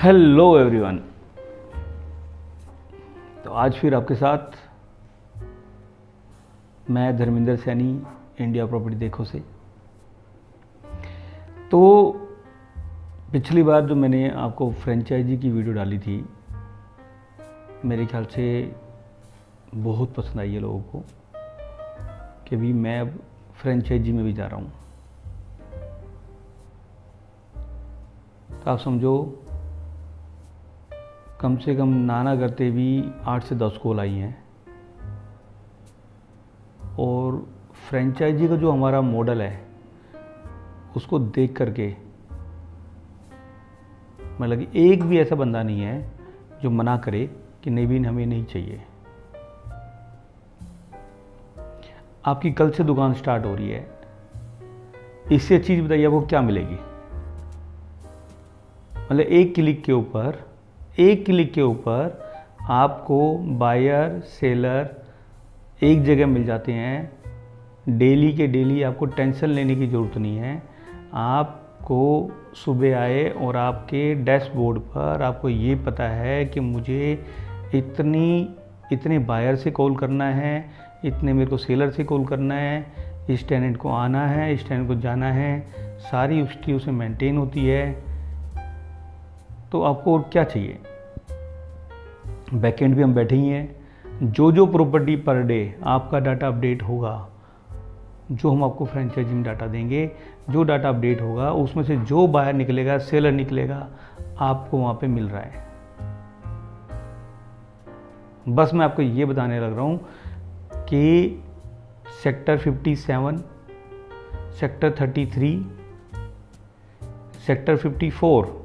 Hello everyone. तो आज फिर आपके साथ मैं धर्मेंद्र सैनी, इंडिया प्रॉपर्टी देखो से। तो पिछली बार जो मैंने आपको फ्रेंचाइजी की वीडियो डाली थी, मेरे ख्याल से बहुत पसंद आई है लोगों को कि भी मैं अब फ्रेंचाइजी में भी जा रहा हूँ। तो आप समझो कम से कम नाना करते भी 8 से 10 कॉल आई हैं। और फ्रेंचाइजी का जो हमारा मॉडल है उसको देख करके मतलब कि एक भी ऐसा बंदा नहीं है जो मना करे कि नहीं भी हमें नहीं चाहिए। आपकी कल से दुकान स्टार्ट हो रही है, इससे अच्छी चीज़ बताइए आपको क्या मिलेगी। मतलब एक क्लिक के ऊपर आपको बायर सेलर एक जगह मिल जाते हैं। डेली के डेली आपको टेंशन लेने की ज़रूरत नहीं है। आपको सुबह आए और आपके डैशबोर्ड पर आपको ये पता है कि मुझे इतने बायर से कॉल करना है, इतने मेरे को सेलर से कॉल करना है, इस टेनेंट को आना है, इस टेनेंट को जाना है, सारी उसकी उसे मेंटेन होती है। तो आपको और क्या चाहिए। बैकएंड भी हम बैठे ही हैं। जो प्रॉपर्टी पर डे आपका डाटा अपडेट होगा, जो हम आपको फ्रेंचाइजी में डाटा देंगे, जो डाटा अपडेट होगा उसमें से जो बाहर निकलेगा, सेलर निकलेगा, आपको वहाँ पे मिल रहा है। बस मैं आपको ये बताने लग रहा हूँ कि सेक्टर 57, सेक्टर 33, सेक्टर 54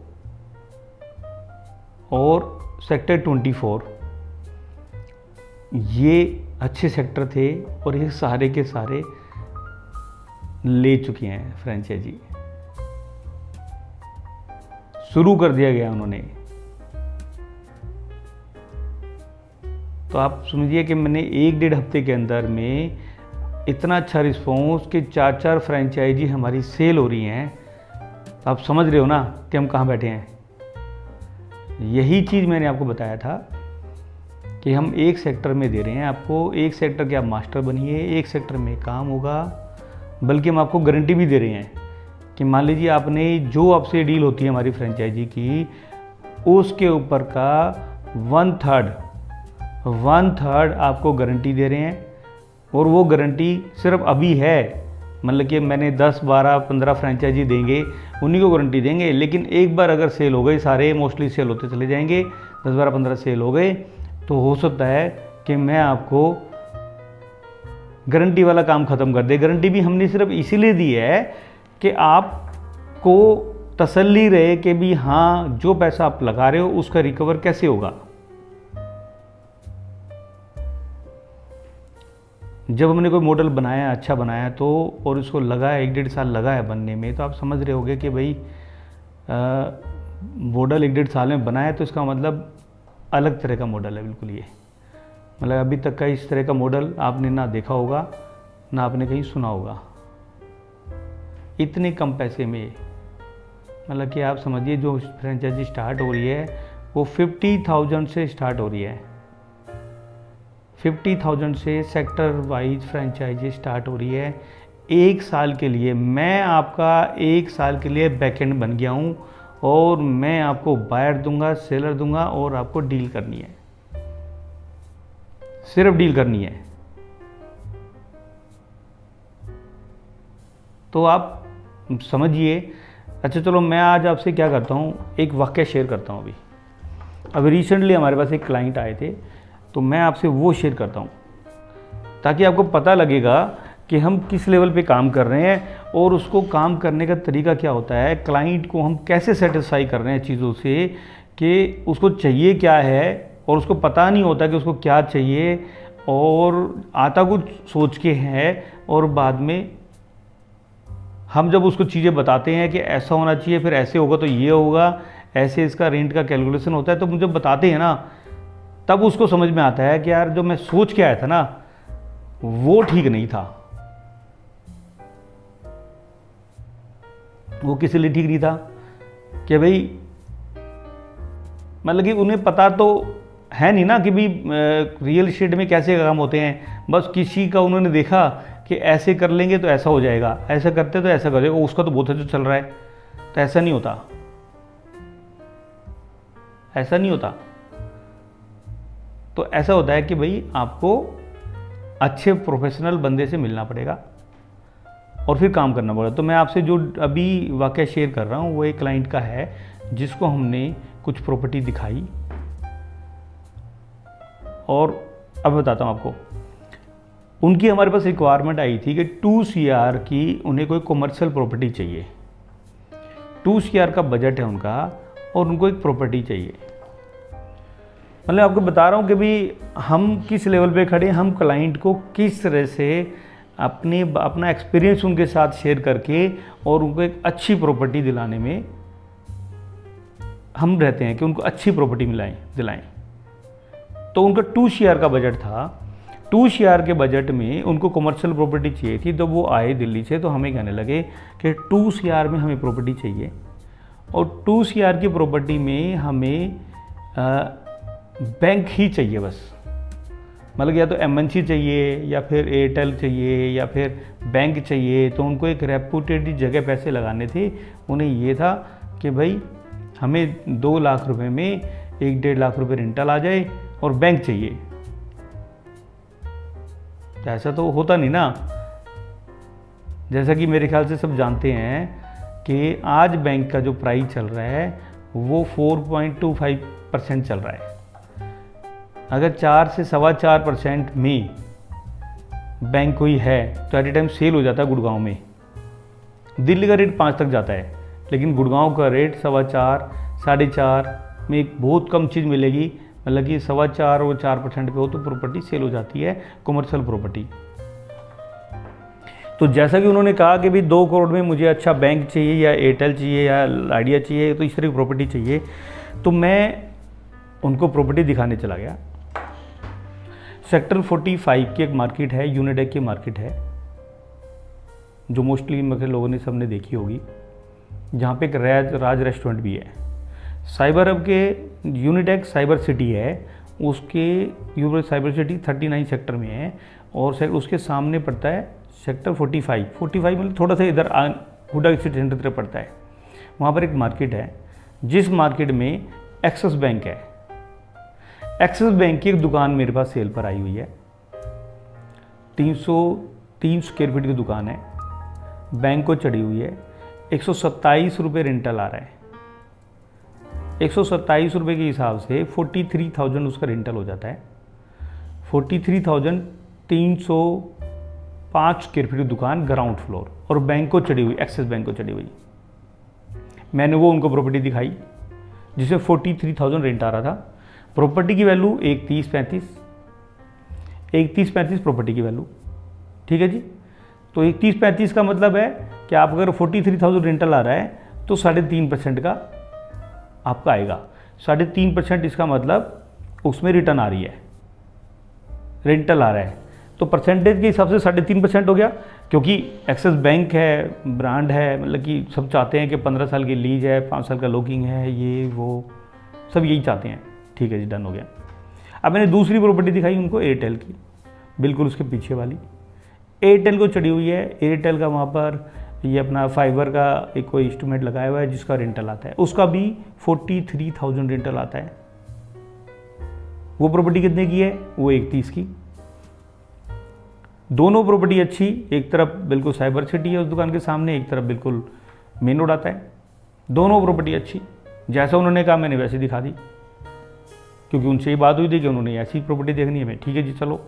और सेक्टर 24 ये अच्छे सेक्टर थे और ये सारे के सारे ले चुके हैं फ्रेंचाइजी। शुरू कर दिया गया उन्होंने। तो आप समझिए कि मैंने 1-1.5 हफ्ते के अंदर में इतना अच्छा रिस्पॉन्स कि 4-4 फ्रेंचाइजी हमारी सेल हो रही हैं। तो आप समझ रहे हो ना कि हम कहाँ बैठे हैं। यही चीज़ मैंने आपको बताया था कि हम एक सेक्टर में दे रहे हैं आपको। एक सेक्टर के आप मास्टर बनिए, एक सेक्टर में काम होगा। बल्कि हम आपको गारंटी भी दे रहे हैं कि मान लीजिए आपने जो आपसे डील होती है हमारी फ्रेंचाइजी की, उसके ऊपर का 1/3 आपको गारंटी दे रहे हैं। और वो गारंटी सिर्फ अभी है, मतलब कि मैंने 10, 12, 15 फ्रेंचाइजी देंगे, उन्हीं को गारंटी देंगे। लेकिन एक बार अगर सेल हो गए, सारे मोस्टली सेल होते चले जाएंगे, 10, 12, 15 सेल हो गए, तो हो सकता है कि मैं आपको गारंटी वाला काम ख़त्म कर दे। गारंटी भी हमने सिर्फ इसीलिए दी है कि आपको तसल्ली रहे कि भी हाँ, जो पैसा आप लगा रहे हो उसका रिकवर कैसे होगा। जब हमने कोई मॉडल बनाया, अच्छा बनाया, तो और उसको लगा है 1-1.5 साल लगा है बनने में, तो आप समझ रहे होगे कि भाई मॉडल 1-1.5 साल में बनाया तो इसका मतलब अलग तरह का मॉडल है बिल्कुल। ये मतलब अभी तक का इस तरह का मॉडल आपने ना देखा होगा, ना आपने कहीं सुना होगा। इतने कम पैसे में मतलब कि आप समझिए जो फ्रेंचाइजी स्टार्ट हो रही है वो 50,000 से स्टार्ट हो रही है। 50,000 से सेक्टर वाइज फ्रेंचाइजी स्टार्ट हो रही है। एक साल के लिए मैं आपका 1 साल के लिए बैकएंड बन गया हूँ और मैं आपको बायर दूंगा, सेलर दूंगा और आपको डील करनी है, सिर्फ डील करनी है। तो आप समझिए। अच्छा चलो, मैं आज आपसे क्या करता हूँ, एक वाक़या शेयर करता हूँ। अभी रिसेंटली हमारे पास एक क्लाइंट आए थे, तो मैं आपसे वो शेयर करता हूँ ताकि आपको पता लगेगा कि हम किस लेवल पे काम कर रहे हैं और उसको काम करने का तरीका क्या होता है। क्लाइंट को हम कैसे सेटिस्फाई कर रहे हैं चीज़ों से कि उसको चाहिए क्या है और उसको पता नहीं होता कि उसको क्या चाहिए, और आता कुछ सोच के है और बाद में हम जब उसको चीज़ें बताते हैं कि ऐसा होना चाहिए, फिर ऐसे होगा तो ये होगा, ऐसे इसका रेंट का कैलकुलेशन होता है, तो मुझे बताते हैं ना, तब उसको समझ में आता है कि यार जो मैं सोच के आया था ना वो ठीक नहीं था। वो किस लिए ठीक नहीं था कि भाई मतलब कि उन्हें पता तो है नहीं ना कि भी रियल इस्टेट में कैसे काम होते हैं। बस किसी का उन्होंने देखा कि ऐसे कर लेंगे तो ऐसा हो जाएगा, ऐसा करते तो ऐसा कर जाएगा, उसका तो बहुत अच्छा चल रहा है। तो ऐसा नहीं होता, ऐसा नहीं होता। तो ऐसा होता है कि भाई आपको अच्छे प्रोफेशनल बंदे से मिलना पड़ेगा और फिर काम करना पड़ेगा। तो मैं आपसे जो अभी वाकया शेयर कर रहा हूँ वो एक क्लाइंट का है जिसको हमने कुछ प्रॉपर्टी दिखाई, और अब बताता हूँ आपको। उनकी हमारे पास रिक्वायरमेंट आई थी कि 2 CR की उन्हें कोई कमर्शियल प्रॉपर्टी चाहिए। 2 CR का बजट है उनका और उनको एक प्रॉपर्टी चाहिए। मतलब आपको बता रहा हूँ कि भी हम किस लेवल पे खड़े हैं, हम क्लाइंट को किस तरह से अपना एक्सपीरियंस उनके साथ शेयर करके और उनको एक अच्छी प्रॉपर्टी दिलाने में हम रहते हैं कि उनको अच्छी प्रॉपर्टी दिलाएं। तो उनका 2 CR का बजट था। 2 CR के बजट में उनको कमर्शियल प्रॉपर्टी चाहिए थी। जब वो आए दिल्ली से तो हमें कहने लगे कि 2 CR में हमें प्रॉपर्टी चाहिए और 2 CR की प्रॉपर्टी में हमें बैंक ही चाहिए बस। मतलब या तो MNC चाहिए या फिर एयरटेल चाहिए या फिर बैंक चाहिए। तो उनको एक रेपुटेड जगह पैसे लगाने थे। उन्हें ये था कि भाई हमें 2 लाख रुपए में 1-1.5 लाख रुपए रेंटल आ जाए और बैंक चाहिए। तो ऐसा तो होता नहीं ना। जैसा कि मेरे ख्याल से सब जानते हैं कि आज बैंक का जो प्राइस चल रहा है वो 4.25% चल रहा है। अगर 4 से 4.25% में बैंक कोई है तो एट ए टाइम सेल हो जाता है गुड़गांव में। दिल्ली का रेट 5 तक जाता है, लेकिन गुड़गांव का रेट 4.25, 4.5 में एक बहुत कम चीज़ मिलेगी। मतलब कि 4.25 और 4% पे हो तो प्रॉपर्टी सेल हो जाती है, कमर्शियल प्रॉपर्टी। तो जैसा कि उन्होंने कहा कि भाई 2 करोड़ में मुझे अच्छा बैंक चाहिए या एयरटेल चाहिए या आइडिया चाहिए, तो इस तरह की प्रॉपर्टी चाहिए। तो मैं उनको प्रॉपर्टी दिखाने चला गया। सेक्टर 45 की एक मार्केट है, यूनिडेक की मार्केट है, जो मोस्टली मेरे लोगों ने सबने देखी होगी, जहाँ पे एक राज रेस्टोरेंट भी है। साइबर हब के यूनिडेक साइबर सिटी है, उसके साइबर सिटी 39 सेक्टर में है और उसके सामने पड़ता है सेक्टर 45 मतलब थोड़ा सा इधर हुडा सिटी सेंटर तरफ पड़ता है। वहाँ पर एक मार्केट है जिस मार्केट में एक्सिस बैंक है। एक्सिस बैंक की एक दुकान मेरे पास सेल पर आई हुई है। 303 स्क्वायर फीट की दुकान है, बैंक को चढ़ी हुई है। 127 रुपये रेंटल आ रहा है। 127 रुपये के हिसाब से 43,000 उसका रेंटल हो जाता है। 43,000 305 स्क्वायर फीट की दुकान, ग्राउंड फ्लोर, और बैंक को चढ़ी हुई, एक्सिस बैंक को चढ़ी हुई। मैंने वो उनको प्रॉपर्टी दिखाई जिसमें 43,000 रेंट आ रहा था। प्रॉपर्टी की वैल्यू 1,30-35 प्रॉपर्टी की वैल्यू, ठीक है जी। तो 1,30-35 का मतलब है कि आप अगर 43,000 रेंटल आ रहा है तो 3.5% का आपका आएगा। 3.5% इसका मतलब उसमें रिटर्न आ रही है, रेंटल आ रहा है। तो परसेंटेज के हिसाब से 3.5% हो गया, क्योंकि एक्सिस बैंक है, ब्रांड है, मतलब कि सब चाहते हैं कि 15 साल की लीज है, 5 साल का लॉकिंग है, ये वो सब यही चाहते हैं। ठीक है जी, डन हो गया। अब मैंने दूसरी प्रॉपर्टी दिखाई उनको, एयरटेल की, बिल्कुल उसके पीछे वाली। एयरटेल को चढ़ी हुई है। एयरटेल का वहाँ पर ये अपना फाइबर का एक कोई इंस्ट्रूमेंट लगाया हुआ है जिसका रेंटल आता है, उसका भी 43,000 रेंटल आता है। वो प्रॉपर्टी कितने की है? वो 1,30 की। दोनों प्रॉपर्टी अच्छी, एक तरफ बिल्कुल साइबर सिटी है उस दुकान के सामने, एक तरफ बिल्कुल मेन रोड आता है। दोनों प्रॉपर्टी अच्छी, जैसा उन्होंने कहा मैंने वैसे दिखा दी, क्योंकि उनसे ये बात हुई थी कि उन्होंने ऐसी प्रॉपर्टी देखनी है। मैं ठीक है जी चलो,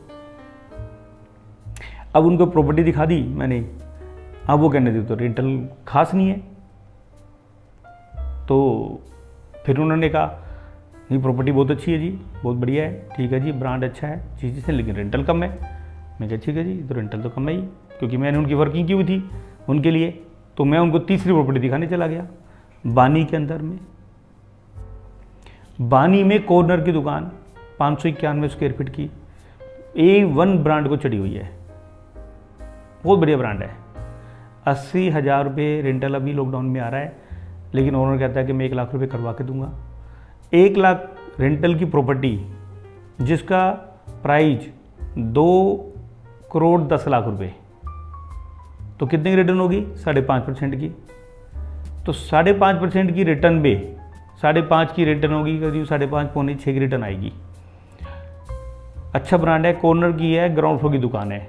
अब उनको प्रॉपर्टी दिखा दी मैंने। अब वो कहने थे तो रेंटल खास नहीं है। तो फिर उन्होंने कहा नहीं प्रॉपर्टी बहुत अच्छी है जी, बहुत बढ़िया है, ठीक है जी, ब्रांड अच्छा है, चीज़ से, लेकिन रेंटल कम है। मैं कहा ठीक है जी, तो रेंटल तो कम है ही, क्योंकि मैंने उनकी वर्किंग की हुई थी उनके लिए। तो मैं उनको तीसरी प्रॉपर्टी दिखाने चला गया, बानी के अंदर में। बानी में कॉर्नर की दुकान, 591 स्क्वायर फीट की, A1 ब्रांड को चढ़ी हुई है, बहुत बढ़िया ब्रांड है। 80,000 रुपये रेंटल अभी लॉकडाउन में आ रहा है, लेकिन ओनर कहता है कि मैं 1 लाख रुपये करवा के दूंगा। 1 लाख रेंटल की प्रॉपर्टी जिसका प्राइस 2,10,00,000 रुपए, तो कितने की रिटर्न होगी? 5.5% की। तो 5.5% की रिटर्न पे 5.5 की रिटर्न होगी, करीब 5.5 पौने 6 की रिटर्न आएगी। अच्छा ब्रांड है, कॉर्नर की है, ग्राउंड फ्लोर की दुकान है,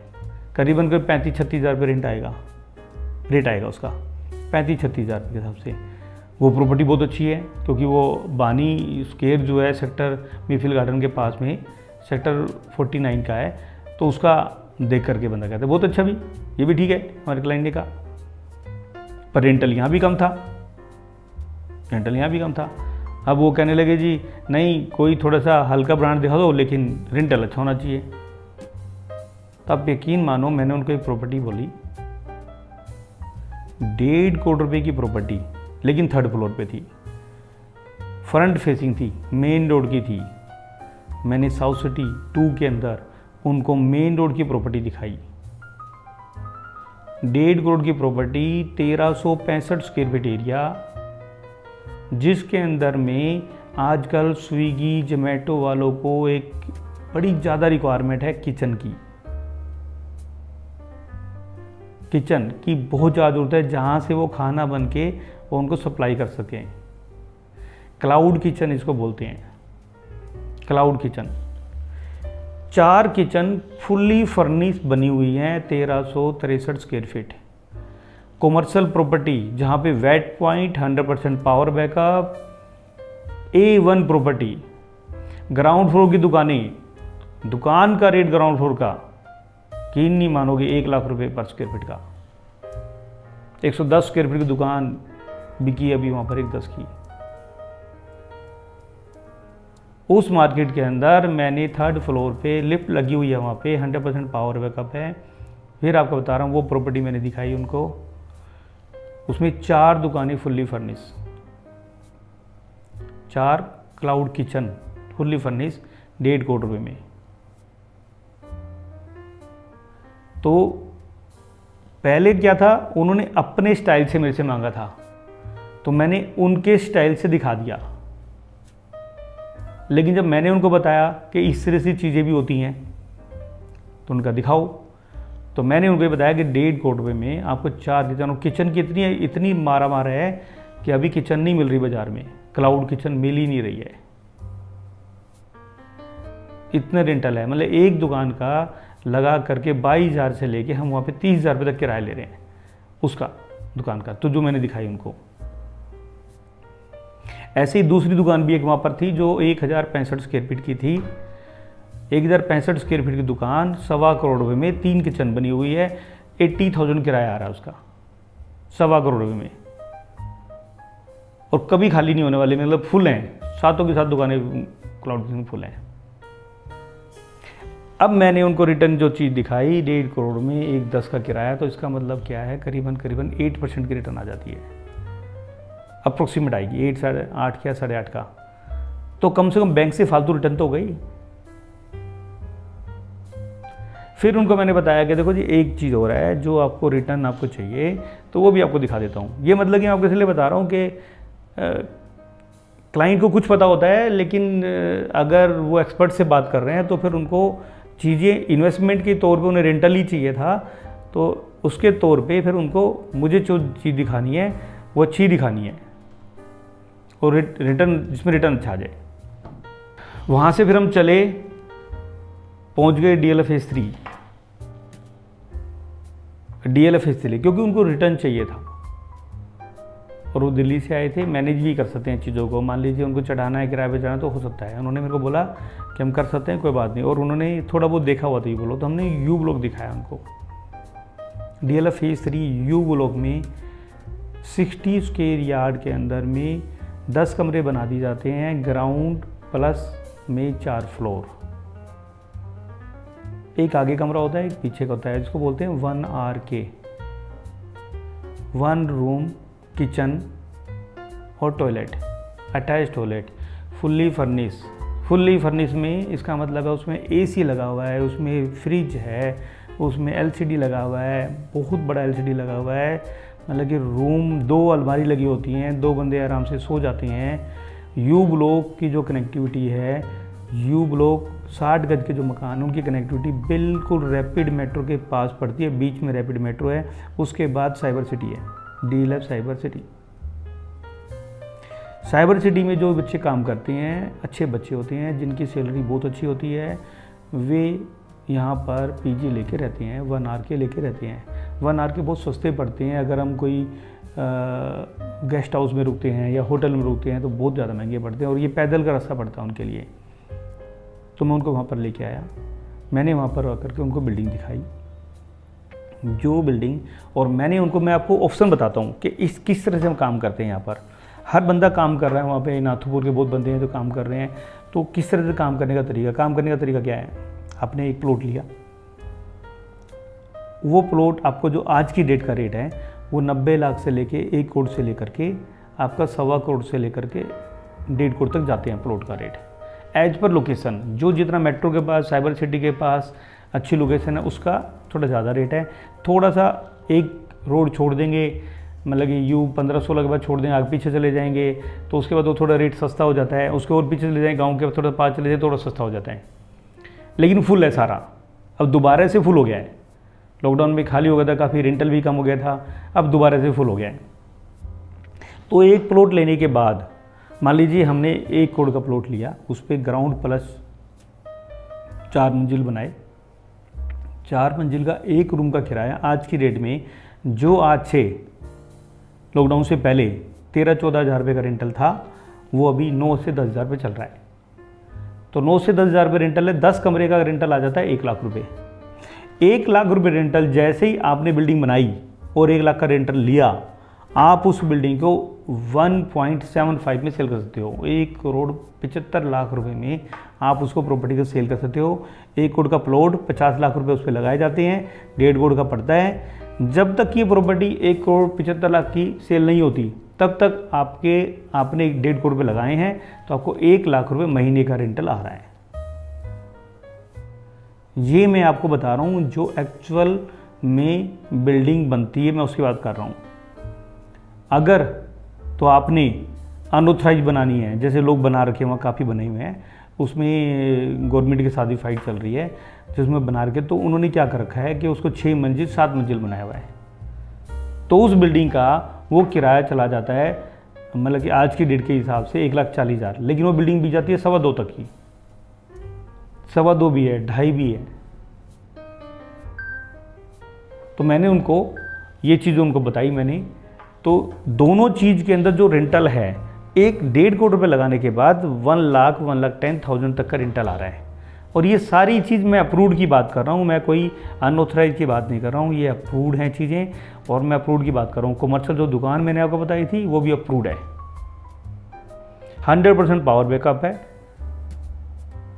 करीबन 35-36 हज़ार रुपये रेट आएगा उसका, 35-36 हज़ार रुपये के हिसाब से। वो प्रॉपर्टी बहुत अच्छी है क्योंकि वो बानी स्क्वायर जो है सेक्टर मीफिल गार्डन के पास में सेक्टर 49 का है, तो उसका देख करके बंदा कहता है बहुत अच्छा भी, ये भी ठीक है हमारे क्लाइंट ने कहा। पर रेंटल यहाँ भी कम था, अब वो कहने लगे जी नहीं कोई थोड़ा सा हल्का ब्रांड दिखा दो लेकिन रेंटल अच्छा होना चाहिए। तो आप यकीन मानो मैंने उनको एक प्रॉपर्टी बोली, 1.5 करोड़ रुपए की प्रॉपर्टी, लेकिन 3rd फ्लोर पे थी, फ्रंट फेसिंग थी, मेन रोड की थी। मैंने साउथ सिटी 2 के अंदर उनको मेन रोड की प्रॉपर्टी दिखाई, 1.5 करोड़ की प्रॉपर्टी, 1365 स्क्वायर फीट एरिया, जिसके अंदर में आजकल स्विगी जोमेटो वालों को एक बड़ी ज़्यादा रिक्वायरमेंट है किचन की बहुत ज़्यादा ज़रूरत है, जहाँ से वो खाना बन के वो उनको सप्लाई कर सकें। क्लाउड किचन इसको बोलते हैं, cloud kitchen. 4 kitchen fully furnish बनी हुई हैं, 1363 स्क्वायर फीट। कॉमर्शियल प्रॉपर्टी जहाँ पे wait point, 100% power backup, A1 property. Ground floor की दुकान का रेट ग्राउंड फ्लोर का यकीन नहीं मानोगे 1 लाख रुपए पर स्क्वायर फीट का। 110 स्क्वायर फीट की दुकान बिकी अभी वहाँ पर 110 की। उस मार्केट के अंदर मैंने 3rd फ्लोर पे लिफ्ट लगी हुई है, वहाँ पे 100% पावर बैकअप है। फिर आपको बता रहा हूँ वो प्रॉपर्टी मैंने दिखाई उनको, उसमें 4 दुकानें fully furnish, 4 cloud kitchen fully furnish, 1.5 crore रुपए में। तो पहले क्या था, उन्होंने अपने स्टाइल से मेरे से मांगा था, तो मैंने उनके स्टाइल से दिखा दिया। लेकिन जब मैंने उनको बताया कि इस तरह से चीज़ें भी होती हैं, तो उनका दिखाओ, तो मैंने उनको ये बताया कि 1.5 करोड़ रुपए में आपको 4 किचन की इतनी मारा है कि अभी किचन नहीं मिल रही बाजार में, क्लाउड किचन मिल ही नहीं रही है, इतने रेंटल है। मतलब एक दुकान का लगा करके 22,000 से लेके हम वहाँ पे 30,000 रुपये तक किराया ले रहे हैं उसका, दुकान का। तो जो मैंने दिखाई उनको, ऐसे ही दूसरी दुकान भी एक वहाँ पर थी जो 1065 स्क्वायर फीट की थी, 1065 स्क्वायर फीट की दुकान, 1.25 करोड़ रुपये में 3 किचन बनी हुई है, 80,000 किराया आ रहा है उसका, 1.25 करोड़ रुपये में, और कभी खाली नहीं होने वाले, मतलब फुल हैं, सातों की सात दुकानें क्लाउड किचन फुल हैं। अब मैंने उनको रिटर्न जो चीज़ दिखाई 1.5 करोड़ में 1.10 का किराया, तो इसका मतलब क्या है, करीबन 8% की रिटर्न आ जाती है, अप्रोक्सीमेट आएगी 8 या 8.5 का। तो कम से कम बैंक से फालतू रिटर्न तो हो गई। फिर उनको मैंने बताया कि देखो जी एक चीज़ हो रहा है, जो आपको रिटर्न आपको चाहिए तो वो भी आपको दिखा देता हूँ। ये मतलब कि मैं आपको इसलिए बता रहा हूँ कि क्लाइंट को कुछ पता होता है, लेकिन अगर वो एक्सपर्ट से बात कर रहे हैं तो फिर उनको चीज़ें इन्वेस्टमेंट के तौर पे उन्हें रेंटल ही चाहिए था, तो उसके तौर पे फिर उनको मुझे जो चीज़ दिखानी है वो अच्छी दिखानी है और रिटर्न, जिसमें रिटर्न अच्छा आ जाए। वहाँ से फिर हम चले, पहुँच गए DLF फेज 3, DLF फेज 3 क्योंकि उनको रिटर्न चाहिए था और वो दिल्ली से आए थे। मैनेज भी कर सकते हैं चीज़ों को, मान लीजिए उनको चढ़ाना है, किराए पे चढ़ाना तो हो सकता है। उन्होंने मेरे को बोला कि हम कर सकते हैं, कोई बात नहीं, और उन्होंने थोड़ा बहुत देखा हुआ था यू ब्लॉक, तो हमने यू ब्लॉक दिखाया उनको। DLF फेज 3 यू ब्लॉक में 60 स्क्वायर यार्ड के अंदर में 10 कमरे बना दिए जाते हैं, ग्राउंड प्लस में 4 फ्लोर, एक आगे कमरा होता है, एक पीछे का होता है, जिसको बोलते हैं 1RK, 1 रूम, किचन और toilet, attach toilet, fully furnish में इसका मतलब है उसमें AC लगा हुआ है, उसमें फ्रिज है, उसमें LCD लगा हुआ है, बहुत बड़ा LCD लगा हुआ है, मतलब कि रूम 2 अलमारी लगी होती हैं, 2 बंदे आराम से सो जाते हैं, यू ब्लॉक की जो कनेक्टिविटी है, यू ब्लॉक 60 गज के जो मकान, उनकी कनेक्टिविटी बिल्कुल रैपिड मेट्रो के पास पड़ती है, बीच में रैपिड मेट्रो है, उसके बाद साइबर सिटी है, DLF cyber city. Cyber city में जो बच्चे काम करते हैं, अच्छे बच्चे होते हैं, जिनकी सैलरी बहुत अच्छी होती है, वे यहाँ पर PG लेके रहते हैं, 1 आवर के लेके रहते हैं। 1 आवर के बहुत सस्ते पड़ते हैं। अगर हम कोई गेस्ट हाउस में रुकते हैं या होटल में रुकते हैं तो बहुत ज़्यादा महंगे पड़ते हैं, और ये पैदल का रास्ता पड़ता है उनके लिए। तो मैं उनको वहाँ पर लेके आया, मैंने वहाँ पर आकर के उनको बिल्डिंग दिखाई, जो बिल्डिंग, और मैं आपको ऑप्शन बताता हूँ कि किस तरह से हम काम करते हैं। यहाँ पर हर बंदा काम कर रहा है, वहाँ पे नाथुपुर के बहुत बंदे हैं जो काम कर रहे हैं। तो किस तरह से काम करने का तरीका क्या है, आपने एक प्लॉट लिया, वो प्लॉट आपको जो आज की डेट का रेट है वो 90 लाख से लेके 1 करोड़ से लेकर के आपका 1.25 करोड़ से लेकर के 1.5 करोड़ तक जाते हैं प्लॉट का रेट, एज पर लोकेशन। जो जितना मेट्रो के पास, साइबर सिटी के पास अच्छी लोकेशन है, उसका थोड़ा ज़्यादा रेट है। थोड़ा सा एक रोड छोड़ देंगे, मतलब कि यू 15-16 के बाद छोड़ देंगे, आगे पीछे चले जाएंगे तो उसके बाद वो थोड़ा रेट सस्ता हो जाता है। उसके और पीछे चले जाएंगे, गाँव के थोड़ा पास चले जाए, थोड़ा सस्ता हो जाता है, लेकिन फुल है सारा। अब दोबारा से फुल हो गया है, लॉकडाउन में खाली हो गया था, काफ़ी रेंटल भी कम हो गया था, अब दोबारा से फुल हो गया है। तो एक प्लॉट लेने के बाद, मान लीजिए हमने 1 करोड़ का प्लॉट लिया, उस पर ग्राउंड प्लस 4 मंजिल बनाए, 4 मंजिल का 1 रूम का किराया आज की डेट में, जो आज से लॉकडाउन से पहले 13-14 हज़ार रुपये का रेंटल था, वो अभी 9 से 10 हज़ार रुपये चल रहा है। तो 9 से 10 हज़ार रुपये रेंटल है, 10 कमरे का रेंटल आ जाता है 1 लाख रुपये। 1 लाख रुपये रेंटल, जैसे ही आपने बिल्डिंग बनाई और 1 लाख का रेंटल लिया, आप उस बिल्डिंग को 1.75 में सेल कर सकते हो। 1 करोड़ 75 लाख रुपए में आप उसको प्रॉपर्टी को सेल कर सकते हो। 1 करोड़ का प्लॉट, 50 लाख रुपए उस पर लगाए जाते हैं, 1.5 करोड़ का पड़ता है। जब तक ये प्रॉपर्टी 1 करोड़ 75 लाख की सेल नहीं होती, तब तक आपने 1.5 करोड़ रुपये लगाए हैं, तो आपको 1 लाख रुपये महीने का रेंटल आ रहा है। ये मैं आपको बता रहा हूँ जो एक्चुअल में बिल्डिंग बनती है, मैं उसकी बात कर रहा हूँ। अगर तो आपने अनऑथराइज बनानी है, जैसे लोग बना रखे हैं, वहाँ काफ़ी बने हुए हैं, उसमें गवर्नमेंट के साथ भी फाइट चल रही है, जिसमें बना रखे, तो उन्होंने क्या कर रखा है कि उसको 6 मंजिल 7 मंजिल बनाया हुआ है। तो उस बिल्डिंग का वो किराया चला जाता है, मतलब कि आज की डेट के हिसाब से 1,40,000, लेकिन वो बिल्डिंग भी जाती है 2.25 तक की, 2.25 भी है, 2.5 भी है। तो मैंने उनको ये चीज़ उनको बताई मैंने, तो दोनों चीज़ के अंदर जो रेंटल है, 1.5 करोड़ रुपये लगाने के बाद 1,10,000 तक का रेंटल आ रहा है। और ये सारी चीज़ मैं अप्रूव्ड की बात कर रहा हूँ, मैं कोई अनऑथराइज की बात नहीं कर रहा हूँ, ये अप्रूव्ड हैं चीज़ें, और मैं अप्रूव्ड की बात कर रहा हूँ। कमर्शियल जो दुकान मैंने आपको बताई थी वो भी अप्रूव्ड है, 100% पावर बैकअप है,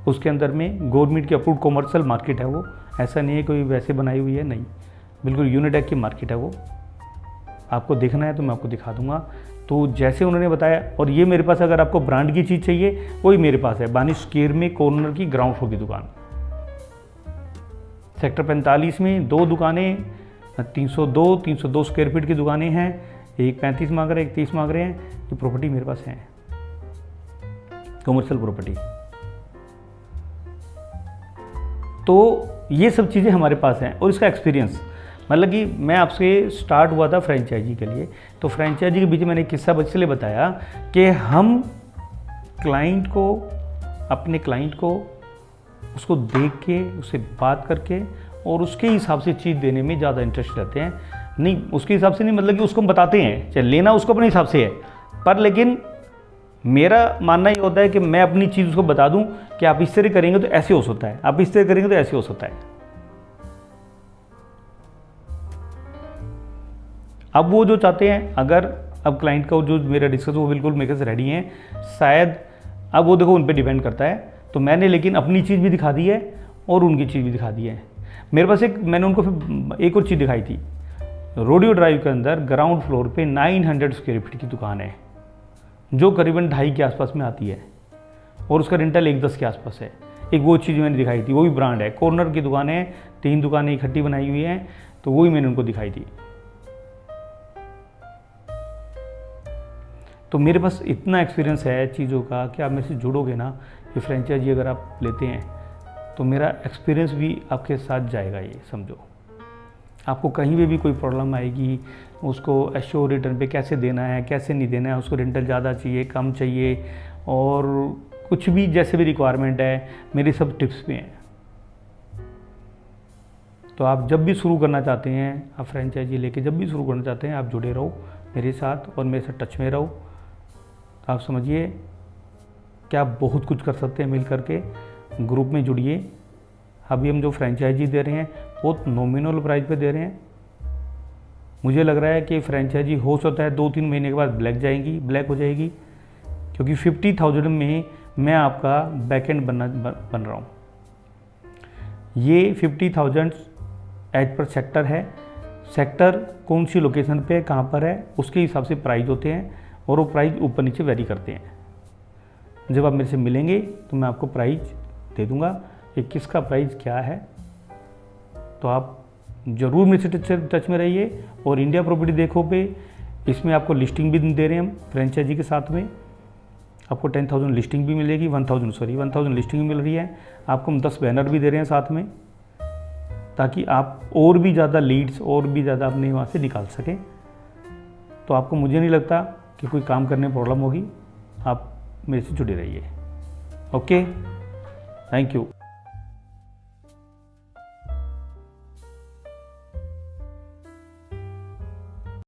उसके अंदर में गवर्नमेंट की अप्रूव्ड कमर्शियल मार्केट है वो, ऐसा नहीं है कोई वैसे बनाई हुई है, नहीं, बिल्कुल यूनिटेक की मार्केट है वो। आपको देखना है तो मैं आपको दिखा दूंगा। तो जैसे उन्होंने बताया, और ये मेरे पास, अगर आपको ब्रांड की चीज़ चाहिए वही मेरे पास है, बानिश स्क्वायर में कॉर्नर की ग्राउंड फ्लोर की दुकान, सेक्टर 45 में 2 दुकानें, 302 स्क्वायर फीट की दुकानें हैं, एक 35 मांग रहे हैं, एक 30 मांग रहे हैं। ये प्रॉपर्टी मेरे पास है, कमर्शियल प्रॉपर्टी। तो ये सब चीज़ें हमारे पास हैं, और इसका एक्सपीरियंस, मतलब कि मैं आपसे स्टार्ट हुआ था फ्रेंचाइजी के लिए। तो फ्रेंचाइजी के बीच मैंने किस्सा इसलिए बताया कि हम क्लाइंट को, अपने क्लाइंट को उसको देख के, उससे बात करके और उसके हिसाब से चीज़ देने में ज़्यादा इंटरेस्ट रहते हैं। नहीं, उसके हिसाब से नहीं, मतलब कि उसको हम बताते हैं, चाहे लेना उसको अपने हिसाब से है, पर लेकिन मेरा मानना ये होता है कि मैं अपनी चीज़ उसको बता दूं कि आप इस तरह करेंगे तो ऐसे हो सकता है, आप इस तरह करेंगे तो ऐसे हो सकता है। अब वो जो चाहते हैं, अगर अब क्लाइंट का जो मेरा डिस्कस, वो बिल्कुल मेरे से रेडी हैं, शायद अब वो देखो उन पे डिपेंड करता है। तो मैंने लेकिन अपनी चीज़ भी दिखा दी है और उनकी चीज़ भी दिखा दी है। मेरे पास मैंने उनको फिर एक और चीज़ दिखाई थी, रोडियो ड्राइव के अंदर ग्राउंड फ्लोर पे 900 स्क्वायर फीट की दुकान है, जो करीबन 2.5 के आसपास में आती है, और उसका रेंटल 1.10 के आसपास है। एक वो चीज़ मैंने दिखाई थी, वो भी ब्रांड है, कॉर्नर की दुकान है, 3 दुकानें इकट्ठी बनाई हुई हैं, तो वही मैंने उनको दिखाई थी। तो मेरे पास इतना एक्सपीरियंस है चीज़ों का कि आप मेरे से जुड़ोगे ना, ये फ्रेंचाइजी अगर आप लेते हैं तो मेरा एक्सपीरियंस भी आपके साथ जाएगा। ये समझो, आपको कहीं भी कोई प्रॉब्लम आएगी, उसको एश्योर रिटर्न पे कैसे देना है, कैसे नहीं देना है, उसको रेंटल ज़्यादा चाहिए, कम चाहिए, और कुछ भी जैसे भी रिक्वायरमेंट है, मेरी सब टिप्स भी हैं। तो आप जब भी शुरू करना चाहते हैं, आप फ्रेंचाइजी लेके जब भी शुरू करना चाहते हैं, आप जुड़े रहो मेरे साथ और मेरे साथ टच में रहो। तो आप समझिए कि आप बहुत कुछ कर सकते हैं मिल करके। ग्रुप में जुड़िए। अभी हम जो फ्रेंचाइजी दे रहे हैं बहुत नॉमिनल प्राइस पे दे रहे हैं। मुझे लग रहा है कि फ्रेंचाइजी हो सकता है 2-3 महीने के बाद ब्लैक हो जाएगी, क्योंकि 50,000 में मैं आपका बैकएंड बन रहा हूँ। ये 50,000 एज पर सेक्टर है। सेक्टर कौन सी लोकेशन पे कहाँ पर है उसके हिसाब से प्राइस होते हैं, और वो प्राइस ऊपर नीचे वेरी करते हैं। जब आप मेरे से मिलेंगे तो मैं आपको प्राइस दे दूंगा कि किसका प्राइस क्या है। तो आप ज़रूर मेरे से टच में रहिए। और इंडिया प्रॉपर्टी देखो पे इसमें आपको लिस्टिंग भी दे रहे हैं हम फ्रेंचाइजी के साथ में। आपको 10,000 लिस्टिंग भी मिलेगी, 1,000 लिस्टिंग भी मिल रही है। आपको हम 10 बैनर भी दे रहे हैं साथ में, ताकि आप और भी ज़्यादा लीड्स और भी ज़्यादा अपने वहाँ से निकाल सकें। तो आपको, मुझे नहीं लगता कि कोई काम करने में प्रॉब्लम होगी। आप मेरे से जुड़े रहिए। Okay, thank you.